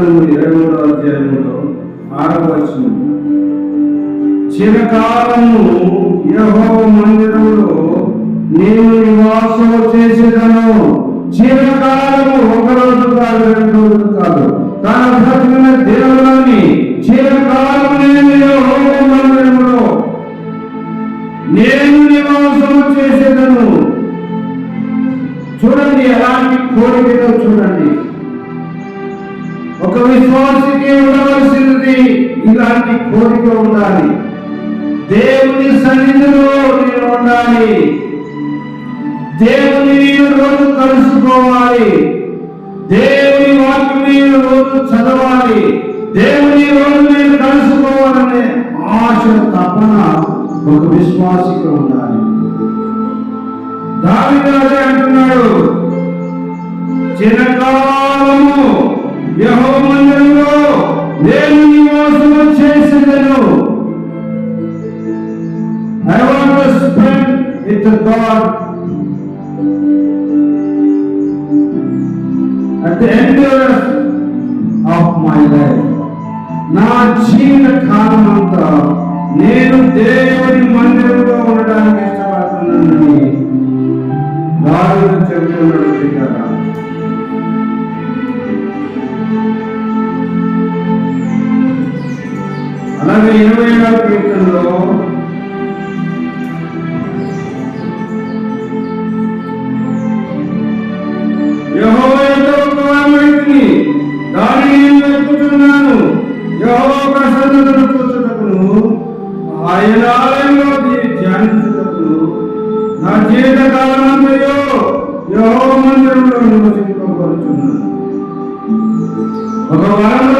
గ్రంథము 23వ అధ్యాయంలో 6వ వచనం, చిరకాలము యెహోవా మందిరములో నేను నివాసము చేసేదను. చిరకాలము, ఒక రోజు కాదు, 2 రోజులు కాదు, తన బ్రతికిన దినములని చిరకాలము నేను యెహోవా మందిరములో నేను నివాసము చేసేదను. చూడండి ఎలాంటి కోరికతో, చూడండి ఒక విశ్వాసికి ఉండవలసినది ఇలాంటి కోరిక ఉండాలి. దేవుని సన్నిధిలో నేను ఉండాలి, దేవుని నేను రోజు కలుసుకోవాలి, దేవుని వాక్యం నేను రోజు చదవాలి, దేవుని రోజు నేను కలుసుకోవాలనే ఆశ, తపన ఒక విశ్వాసికి ఉండాలి. దావీదు అంటున్నాడు, చిరకాలము యెహోవా మందిరములో నేను నివాసము చేసేదను. I want to spend with God at the end of my life. నా జీవిత కాలం అంతా నేను దేవుని మందిరంలో ఉండడానికి ఇష్టపడుతున్నానని దావీదు చెబుతున్నాడు కదా. అలాగే 20వ కీర్తనలో యెహోవా యందు ఉపవాసముండి దానిని నేను వెతుకుతున్నాను. యెహోవా ప్రసన్నతను చూచుటకును ఆయన ఆలయంలో ధ్యానించుటకును నా జీవిత కాలమంతయు యెహోవా మందిరంలో నివసింపబడుచున్నాను. ఒక వరంలో